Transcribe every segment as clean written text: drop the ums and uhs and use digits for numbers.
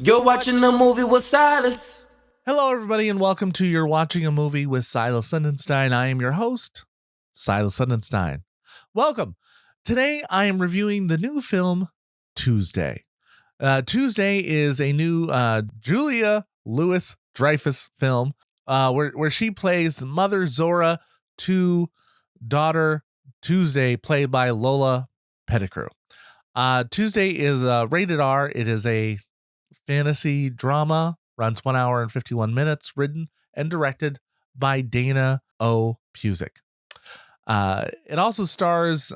You're watching a movie with Silas. Hello, everybody, and welcome to You're Watching a Movie with Silas Lindenstein. I am your host, Silas Lindenstein. Welcome. Today, I am reviewing the new film, Tuesday. Tuesday is a new Julia Louis-Dreyfus film where she plays Mother Zora to daughter Tuesday, played by Lola Petticrew. Tuesday is rated R. It is a fantasy drama, runs 1 hour and 51 minutes, written and directed by Daina O. Pusić. It also stars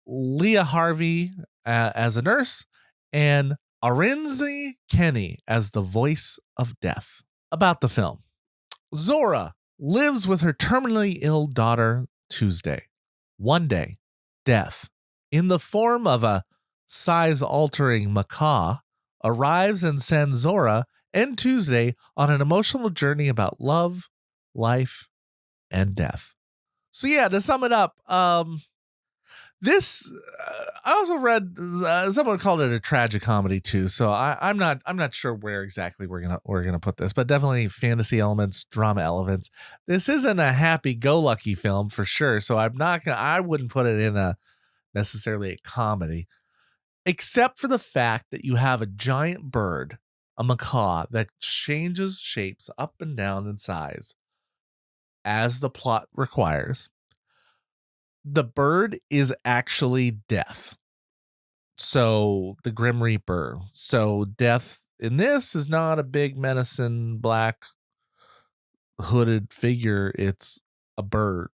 Leah Harvey as a nurse and Arinze Kenny as the voice of death. About the film. Zora lives with her terminally ill daughter, Tuesday. One day, death, in the form of a size-altering macaw, arrives and sends Zora and Tuesday on an emotional journey about love, life, and death. So yeah, to sum it up, this I also read someone called it a tragicomedy too. So I'm not sure where exactly we're gonna put this, but definitely fantasy elements, drama elements. This isn't a happy-go-lucky film for sure. So I wouldn't put it in a necessarily a comedy, except for the fact that you have a giant bird, a macaw, that changes shapes up and down in size as the plot requires. The bird is actually death. So the Grim Reaper. So death in this is not a big menacing black hooded figure. It's a bird.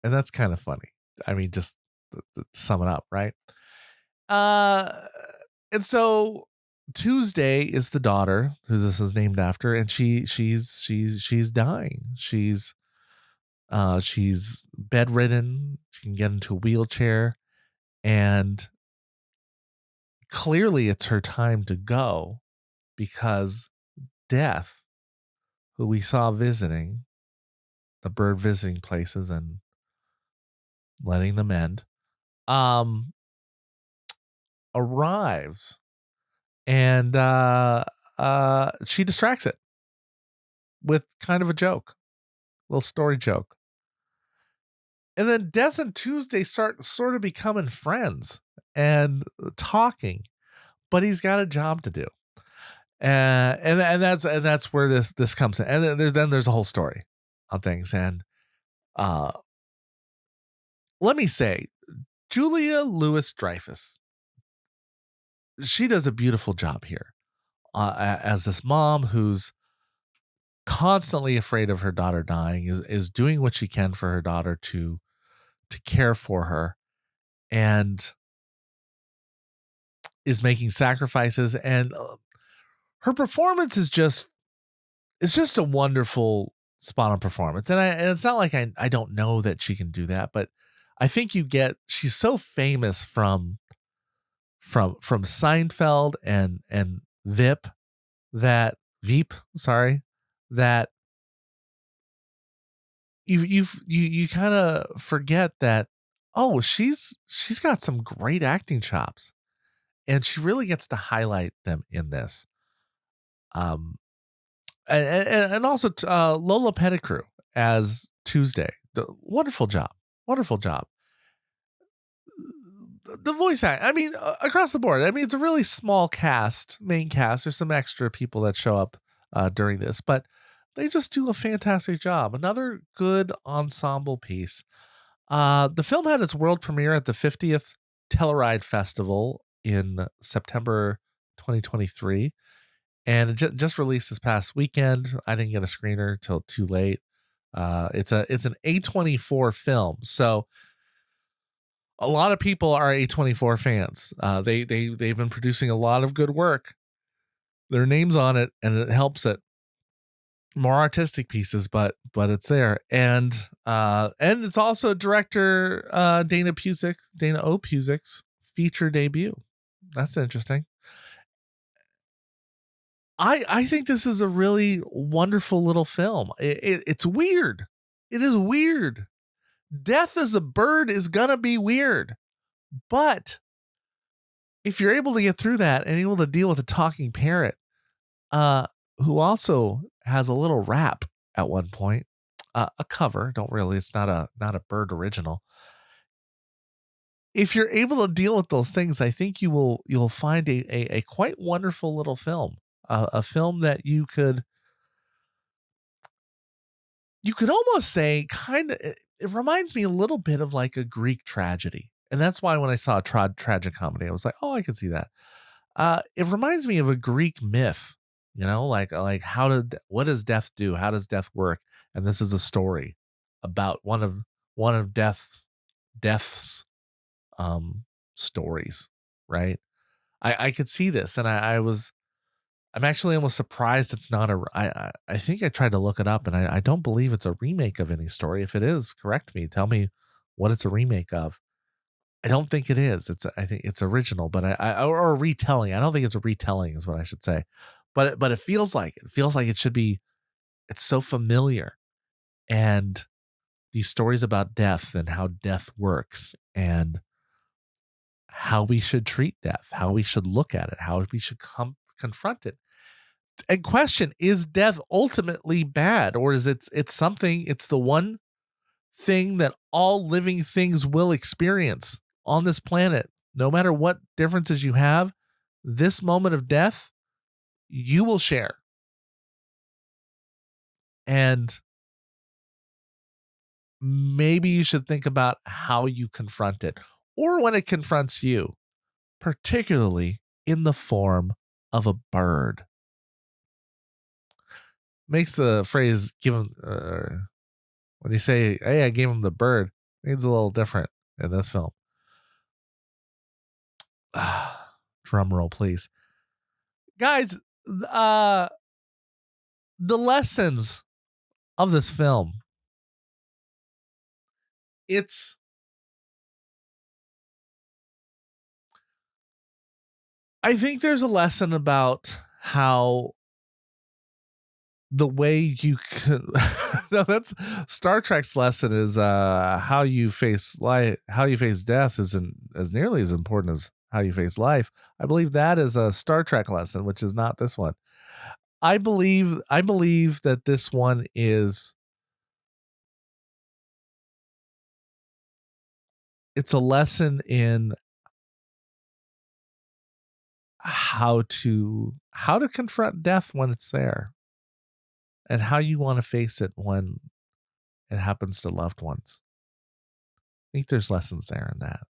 And that's kind of funny. I mean, just to sum it up, right? And so Tuesday is the daughter who this is named after, and she's dying. She's bedridden. She can get into a wheelchair, and clearly it's her time to go because death, who we saw visiting the bird visiting places and letting them end, arrives, and she distracts it with kind of a joke, little story joke. And then Death and Tuesday sort of becoming friends and talking, but he's got a job to do, and that's where this comes in. And then there's a whole story on things. And let me say, Julia Louis-Dreyfus, she does a beautiful job here as this mom who's constantly afraid of her daughter dying, is doing what she can for her daughter to care for her, and is making sacrifices. And her performance is just a wonderful, spot on performance. And it's not like I don't know that she can do that, but I think she's so famous from Seinfeld and Veep, that you kind of forget that, oh, she's got some great acting chops, and she really gets to highlight them in this. And also Lola Petticrew as Tuesday. Wonderful job. The voice act, I mean, across the board. I mean, it's a really small main cast. There's some extra people that show up during this, but they just do a fantastic job. Another good ensemble piece. The film had its world premiere at the 50th Telluride Festival in September 2023, and it just released this past weekend. I didn't get a screener till too late. It's an A24 film, so a lot of people are A24 fans. They've been producing a lot of good work. Their name's on it, and it helps it. More artistic pieces, but it's there. And it's also director Daina O. Pusić's feature debut. That's interesting. I think this is a really wonderful little film. It's weird. It is weird. Death as a bird is gonna be weird, but if you're able to get through that and able to deal with a talking parrot, who also has a little rap at one point, a cover. Don't really. It's not a Bird original. If you're able to deal with those things, I think you'll find a quite wonderful little film, a film that you could almost say it reminds me a little bit of like a Greek tragedy. And that's why when I saw a tragic comedy, I was like, oh, I can see that. It reminds me of a Greek myth, like what does death do? How does death work? And this is a story about one of death's stories, right? I could see this, and I'm actually almost surprised it's not I think I tried to look it up, and I don't believe it's a remake of any story. If it is, correct me. Tell me what it's a remake of. I don't think it is. I think it's original, but or a retelling. I don't think it's a retelling, is what I should say. But it feels like it. It feels like it should be. It's so familiar, and these stories about death and how death works, and how we should treat death, how we should look at it, how we should confront it. And question, is death ultimately bad, or is it's the one thing that all living things will experience on this planet? No matter what differences you have, this moment of death you will share. And maybe you should think about how you confront it, or when it confronts you, particularly in the form of a bird. Makes the phrase give him when you say, hey, I gave him the bird, means a little different in this film. Drum roll, please. Guys, the lessons of this film. I think there's a lesson about how the way you can no, that's Star Trek's lesson is how you face life, how you face death isn't as nearly as important as how you face life. I believe that is a Star Trek lesson, which is not this one. I believe that this one is, it's a lesson in how to confront death when it's there, and how you want to face it when it happens to loved ones. I think there's lessons there in that.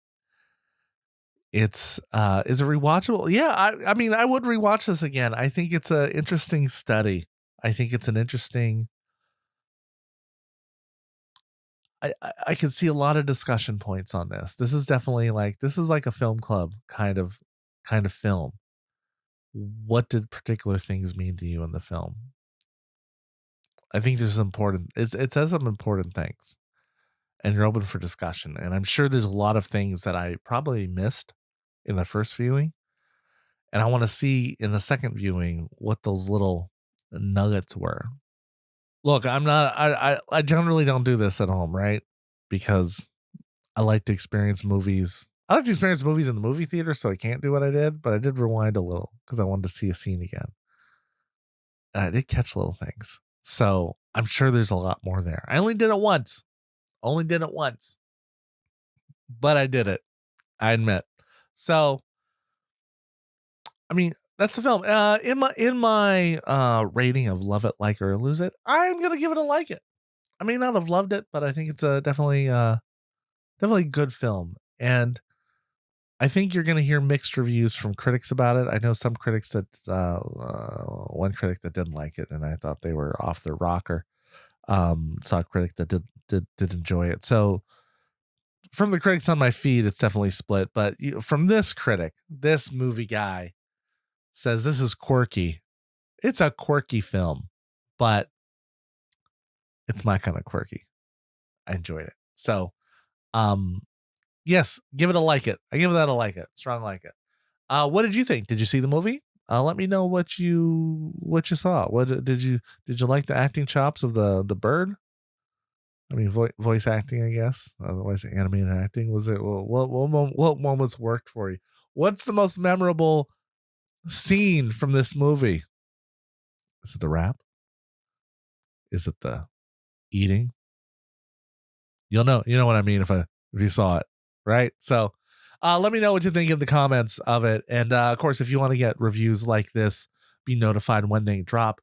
It's is it rewatchable? Yeah, I mean, I would rewatch this again. I think it's an interesting study. I think it's an interesting. I can see a lot of discussion points on this. This is definitely like a film club kind of film. What did particular things mean to you in the film? I think there's it says some important things, and you're open for discussion. And I'm sure there's a lot of things that I probably missed in the first viewing, and I want to see in the second viewing what those little nuggets were. Look, I generally don't do this at home, right? Because I like to experience movies. I like to experience movies in the movie theater, so I can't do what I did, but I did rewind a little because I wanted to see a scene again. And I did catch little things. So I'm sure there's a lot more there. I only did it once. But I did it. I admit. So, I mean, that's the film. In my rating of love it, like it, or lose it, I'm gonna give it a like it. I may not have loved it, but I think it's a definitely good film. And I think you're gonna hear mixed reviews from critics about it. I know some critics that one critic that didn't like it, and I thought they were off their rocker. Saw a critic that did enjoy it. So from the critics on my feed, it's definitely split. But from this critic, this movie guy says this is quirky. It's a quirky film, but it's my kind of quirky. I enjoyed it. So, yes, give it a like it. I give that a like it. Strong like it. What did you think? Did you see the movie? Let me know what you saw. What did you like the acting chops of the bird? I mean, voice acting, I guess. Otherwise, animated acting. Was it? What moments worked for you? What's the most memorable scene from this movie? Is it the rap? Is it the eating? You know what I mean if you saw it, right? So let me know what you think in the comments of it. And of course, if you want to get reviews like this, be notified when they drop,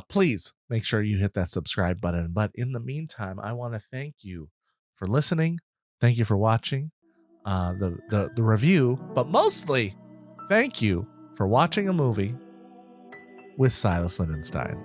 please make sure you hit that subscribe button. But in the meantime, I want to thank you for listening. Thank you for watching the review, but mostly thank you for watching a movie with Silas Lindenstein.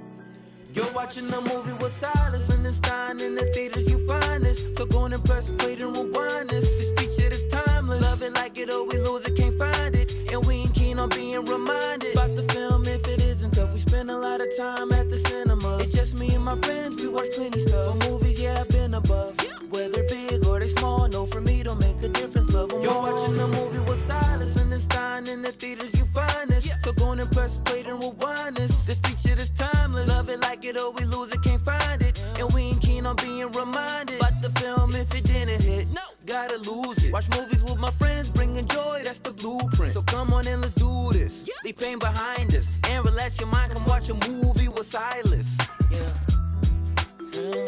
You're watching a movie with Silas Lindenstein. In the theaters you find this. So go and press play and rewind this. This feature is timeless. Love it, like it, or we lose it, can't find it. And we ain't keen on being reminded about the film if it isn't tough. We spend a lot of time at the cinema. It's just me and my friends, we watch plenty stuff. For movies, yeah, I've been above. Whether big or they small, no, for me don't make a difference. Love them. You're watching a movie with Silas Lindenstein. In the theaters you find this. So go and press play and rewind this. This feature is timeless. Love it, like it, or we lose it, can't find it. And we ain't keen on being reminded about the film if it didn't hit. No, gotta lose it. Watch movies with my friends, bringing joy, that's the blueprint. So come on and let's do this. Leave pain behind us and relax your mind. Come watch a movie with Silas. Yeah.